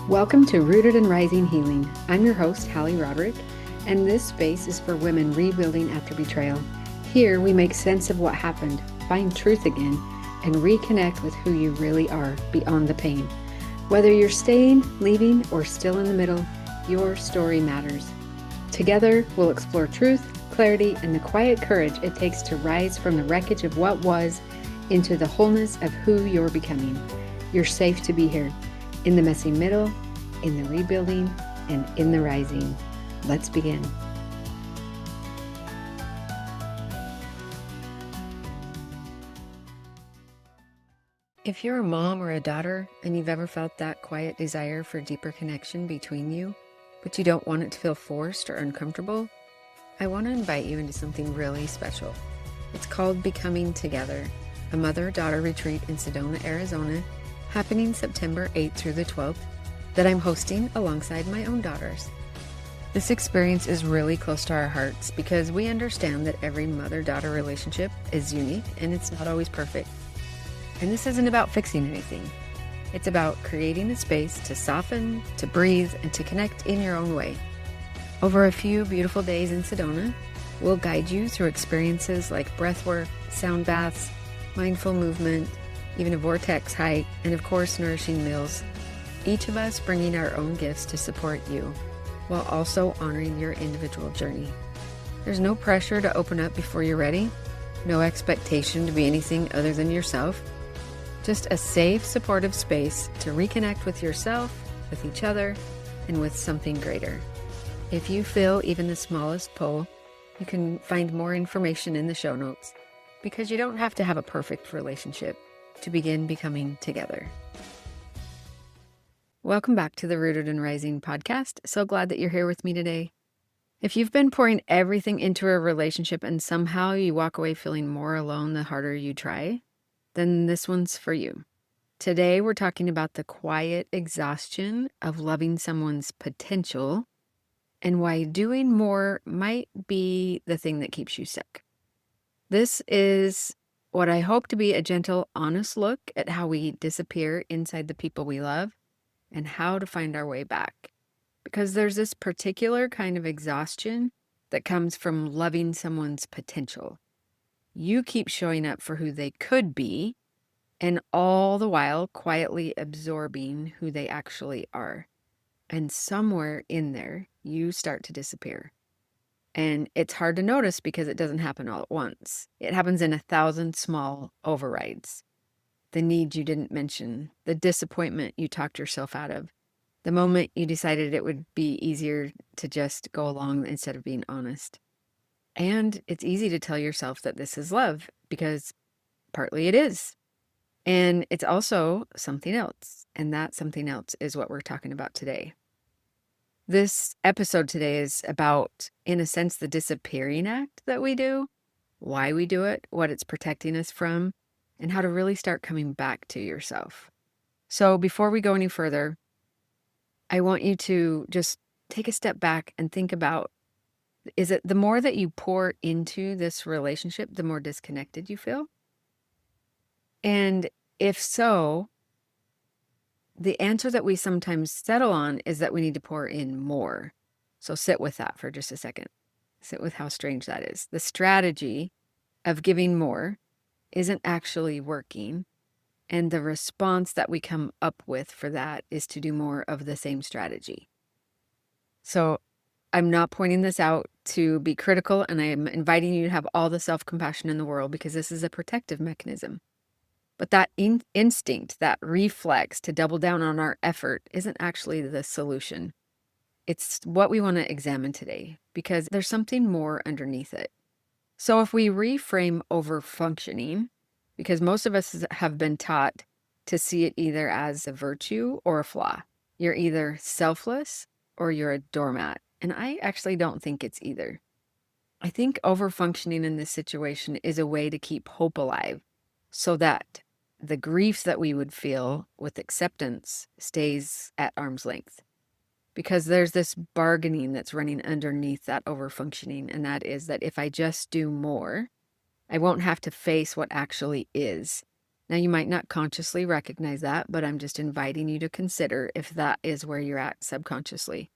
Welcome to Rooted and Rising Healing. I'm your host, Hallie Roderick, and this space is for women rebuilding after betrayal. Here we make sense of what happened, find truth again, and reconnect with who you really are beyond the pain. Whether you're staying, leaving, or still in the middle, your story matters. Together, we'll explore truth, clarity, and the quiet courage it takes to rise from the wreckage of what was into the wholeness of who you're becoming. You're safe to be here. In the messy middle, in the rebuilding, and in the rising. Let's begin. If you're a mom or a daughter and you've ever felt that quiet desire for deeper connection between you, but you don't want it to feel forced or uncomfortable, I want to invite you into something really special. It's called Becoming Together, a mother-daughter retreat in Sedona, Arizona, happening September 8th through the 12th, that I'm hosting alongside my own daughters. This experience is really close to our hearts because we understand that every mother-daughter relationship is unique and it's not always perfect. And this isn't about fixing anything. It's about creating a space to soften, to breathe, and to connect in your own way. Over a few beautiful days in Sedona, we'll guide you through experiences like breathwork, sound baths, mindful movement, even a vortex hike, and of course, nourishing meals. Each of us bringing our own gifts to support you, while also honoring your individual journey. There's no pressure to open up before you're ready, no expectation to be anything other than yourself, just a safe, supportive space to reconnect with yourself, with each other, and with something greater. If you feel even the smallest pull, you can find more information in the show notes, because you don't have to have a perfect relationship to begin becoming together. Welcome back to the Rooted and Rising podcast. So glad that you're here with me today. If you've been pouring everything into a relationship and somehow you walk away feeling more alone the harder you try, then this one's for you. Today, we're talking about the quiet exhaustion of loving someone's potential and why doing more might be the thing that keeps you stuck. This is what I hope to be a gentle, honest look at how we disappear inside the people we love and how to find our way back. Because there's this particular kind of exhaustion that comes from loving someone's potential. You keep showing up for who they could be, and all the while quietly absorbing who they actually are. And somewhere in there, you start to disappear. And it's hard to notice because it doesn't happen all at once. It happens in 1,000 small overrides. The need you didn't mention, the disappointment you talked yourself out of, the moment you decided it would be easier to just go along instead of being honest. And it's easy to tell yourself that this is love because partly it is. And it's also something else. And that something else is what we're talking about today. This episode today is about, in a sense, the disappearing act that we do, why we do it, what it's protecting us from, and how to really start coming back to yourself. So before we go any further, I want you to just take a step back and think about, is it the more that you pour into this relationship, the more disconnected you feel? And if so, the answer that we sometimes settle on is that we need to pour in more. So sit with that for just a second. Sit with how strange that is. The strategy of giving more isn't actually working. And the response that we come up with for that is to do more of the same strategy. So I'm not pointing this out to be critical, and I'm inviting you to have all the self-compassion in the world because this is a protective mechanism. But that instinct, that reflex to double down on our effort isn't actually the solution. It's what we want to examine today because there's something more underneath it. So if we reframe overfunctioning, because most of us have been taught to see it either as a virtue or a flaw. You're either selfless or you're a doormat. And I actually don't think it's either. I think overfunctioning in this situation is a way to keep hope alive so that the grief that we would feel with acceptance stays at arm's length. Because there's this bargaining that's running underneath that overfunctioning, and that is that if I just do more, I won't have to face what actually is. Now, you might not consciously recognize that, but I'm just inviting you to consider if that is where you're at subconsciously.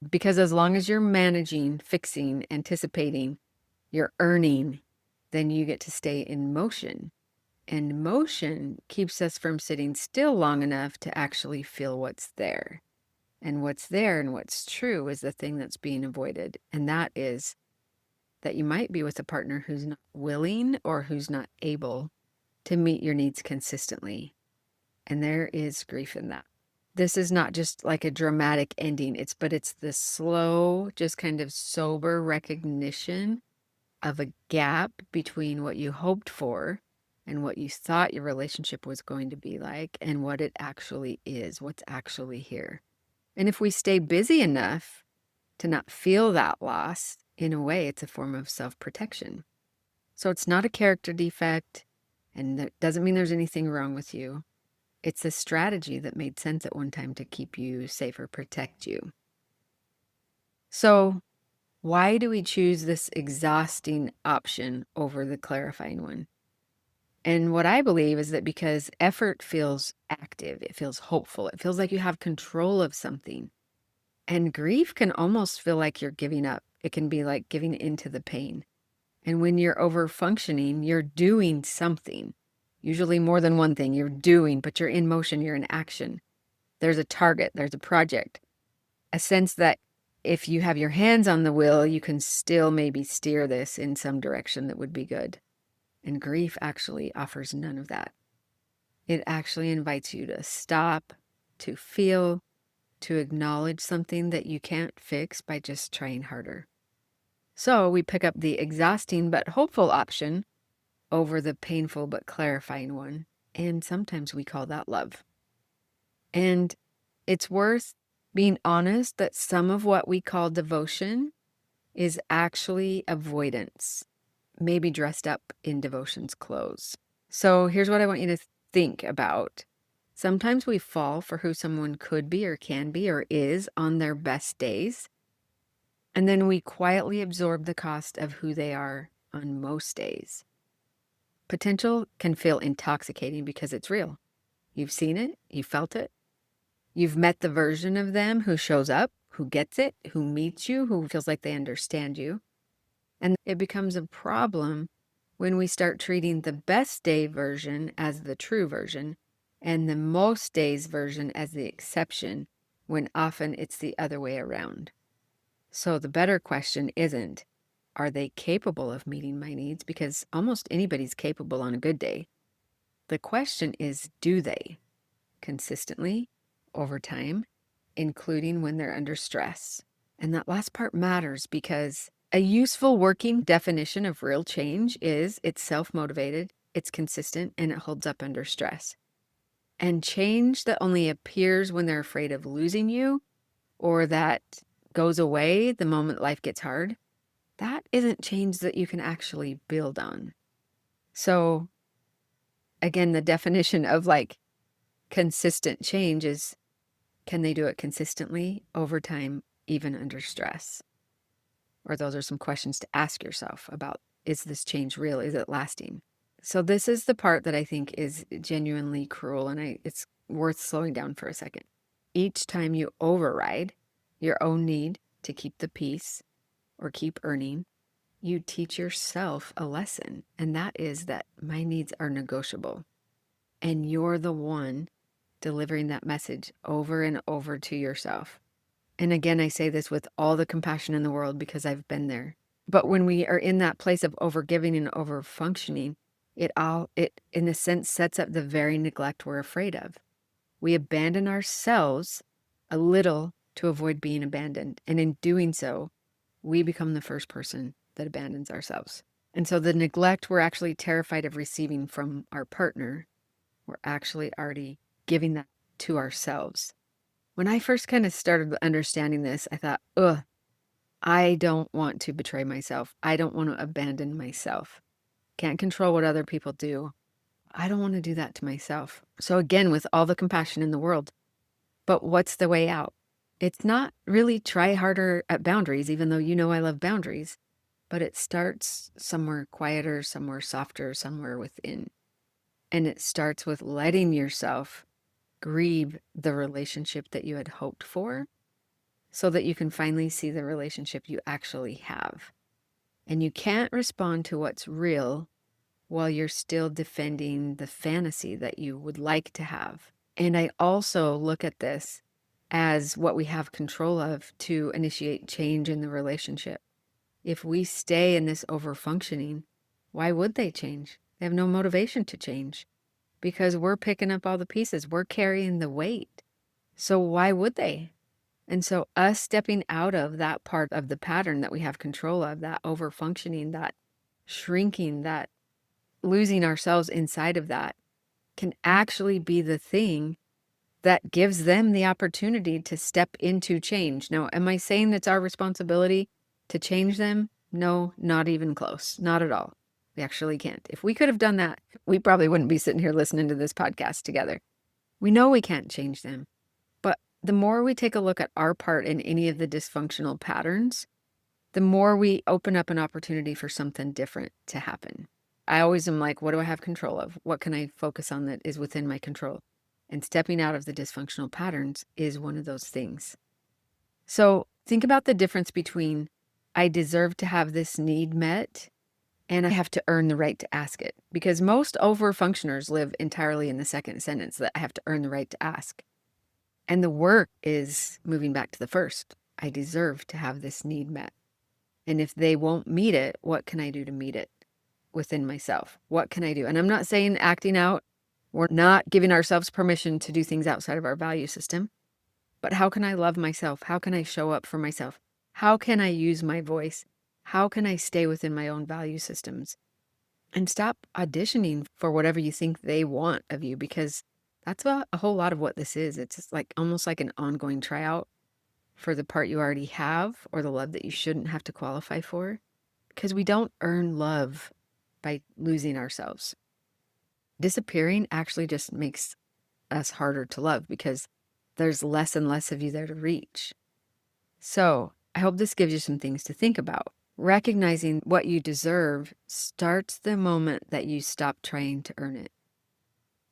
Because as long as you're managing, fixing, anticipating, you're earning, then you get to stay in motion. And motion keeps us from sitting still long enough to actually feel what's there. And what's there and what's true is the thing that's being avoided. And that is that you might be with a partner who's not willing or who's not able to meet your needs consistently. And there is grief in that. This is not just like a dramatic ending. It's the slow, just kind of sober recognition of a gap between what you hoped for and what you thought your relationship was going to be like and what it actually is, what's actually here. And if we stay busy enough to not feel that loss, in a way, it's a form of self-protection. So it's not a character defect, and that doesn't mean there's anything wrong with you. It's a strategy that made sense at one time to keep you safe or protect you. So why do we choose this exhausting option over the clarifying one? And what I believe is that because effort feels active, it feels hopeful, it feels like you have control of something. And grief can almost feel like you're giving up. It can be like giving into the pain. And when you're over functioning, you're doing something, usually more than one thing you're doing, but you're in motion, you're in action. There's a target, there's a project, a sense that if you have your hands on the wheel, you can still maybe steer this in some direction that would be good. And grief actually offers none of that. It actually invites you to stop, to feel, to acknowledge something that you can't fix by just trying harder. So we pick up the exhausting but hopeful option over the painful but clarifying one. And sometimes we call that love. And it's worth being honest that some of what we call devotion is actually avoidance, maybe dressed up in devotion's clothes. So here's what I want you to think about. Sometimes we fall for who someone could be or can be or is on their best days. And then we quietly absorb the cost of who they are on most days. Potential can feel intoxicating because it's real. You've seen it, you felt it. You've met the version of them who shows up, who gets it, who meets you, who feels like they understand you. And it becomes a problem when we start treating the best day version as the true version and the most days version as the exception, when often it's the other way around. So the better question isn't, are they capable of meeting my needs? Because almost anybody's capable on a good day. The question is, do they? Consistently, over time, including when they're under stress. And that last part matters because a useful working definition of real change is it's self-motivated, it's consistent, and it holds up under stress. And change that only appears when they're afraid of losing you or that goes away the moment life gets hard, that isn't change that you can actually build on. So again, the definition of like consistent change is, can they do it consistently over time, even under stress? Or those are some questions to ask yourself about, is this change real? Is it lasting? So this is the part that I think is genuinely cruel, and it's worth slowing down for a second. Each time you override your own need to keep the peace or keep earning, you teach yourself a lesson, and that is that my needs are negotiable. And you're the one delivering that message over and over to yourself. And again, I say this with all the compassion in the world because I've been there. But when we are in that place of overgiving and overfunctioning, it in a sense sets up the very neglect we're afraid of. We abandon ourselves a little to avoid being abandoned. And in doing so, we become the first person that abandons ourselves. And so the neglect we're actually terrified of receiving from our partner, we're actually already giving that to ourselves. When I first kind of started understanding this, I thought, I don't want to betray myself. I don't want to abandon myself. Can't control what other people do. I don't want to do that to myself. So again, with all the compassion in the world, but what's the way out? It's not really try harder at boundaries, even though you know I love boundaries, but it starts somewhere quieter, somewhere softer, somewhere within. And it starts with letting yourself grieve the relationship that you had hoped for so that you can finally see the relationship you actually have. And you can't respond to what's real while you're still defending the fantasy that you would like to have. And I also look at this as what we have control of to initiate change in the relationship. If we stay in this overfunctioning, why would they change? They have no motivation to change because we're picking up all the pieces. We're carrying the weight. So why would they? And so us stepping out of that part of the pattern that we have control of, that overfunctioning, that shrinking, that losing ourselves inside of that, can actually be the thing that gives them the opportunity to step into change. Now, am I saying it's our responsibility to change them? No, not even close. Not at all. We actually can't. If we could have done that, we probably wouldn't be sitting here listening to this podcast together. We know we can't change them. But the more we take a look at our part in any of the dysfunctional patterns, the more we open up an opportunity for something different to happen. I always am like, what do I have control of? What can I focus on that is within my control? And stepping out of the dysfunctional patterns is one of those things. So think about the difference between I deserve to have this need met and I have to earn the right to ask it. Because most overfunctioners live entirely in the second sentence, that I have to earn the right to ask. And the work is moving back to the first. I deserve to have this need met. And if they won't meet it, what can I do to meet it within myself? What can I do? And I'm not saying acting out. We're not giving ourselves permission to do things outside of our value system. But how can I love myself? How can I show up for myself? How can I use my voice? How can I stay within my own value systems? And stop auditioning for whatever you think they want of you, because that's a whole lot of what this is. It's just like almost like an ongoing tryout for the part you already have or the love that you shouldn't have to qualify for, because we don't earn love by losing ourselves. Disappearing actually just makes us harder to love because there's less and less of you there to reach. So I hope this gives you some things to think about. Recognizing what you deserve starts the moment that you stop trying to earn it.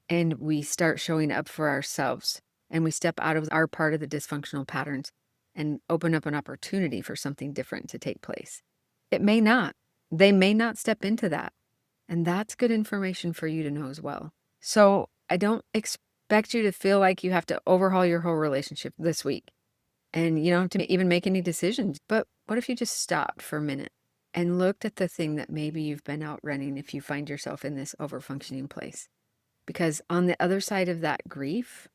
And we start showing up for ourselves and we step out of our part of the dysfunctional patterns and open up an opportunity for something different to take place. It may not. They may not step into that. And that's good information for you to know as well. So I don't expect you to feel like you have to overhaul your whole relationship this week. And you don't have to even make any decisions. But what if you just stopped for a minute and looked at the thing that maybe you've been outrunning if you find yourself in this overfunctioning place? Because on the other side of that grief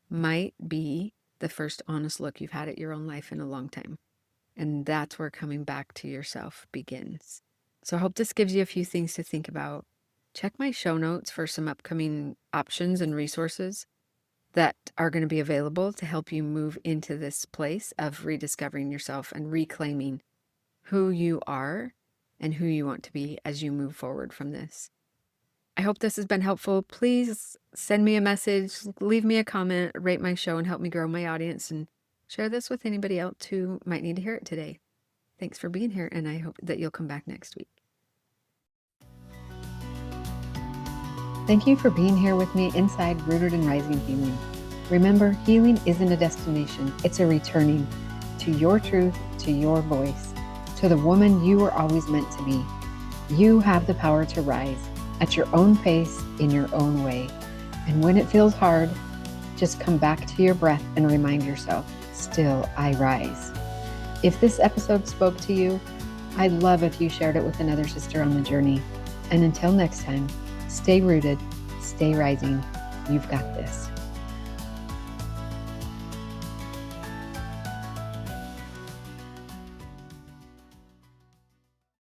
might be the first honest look you've had at your own life in a long time. And that's where coming back to yourself begins. So I hope this gives you a few things to think about. Check my show notes for some upcoming options and resources that are going to be available to help you move into this place of rediscovering yourself and reclaiming who you are and who you want to be as you move forward from this. I hope this has been helpful. Please send me a message, leave me a comment, rate my show, and help me grow my audience, and share this with anybody else who might need to hear it today. Thanks for being here, and I hope that you'll come back next week. Thank you for being here with me inside Rooted and Rising Healing. Remember, healing isn't a destination. It's a returning to your truth, to your voice, to the woman you were always meant to be. You have the power to rise at your own pace, in your own way. And when it feels hard, just come back to your breath and remind yourself, still I rise. If this episode spoke to you, I'd love if you shared it with another sister on the journey. And until next time, stay rooted, stay rising. You've got this.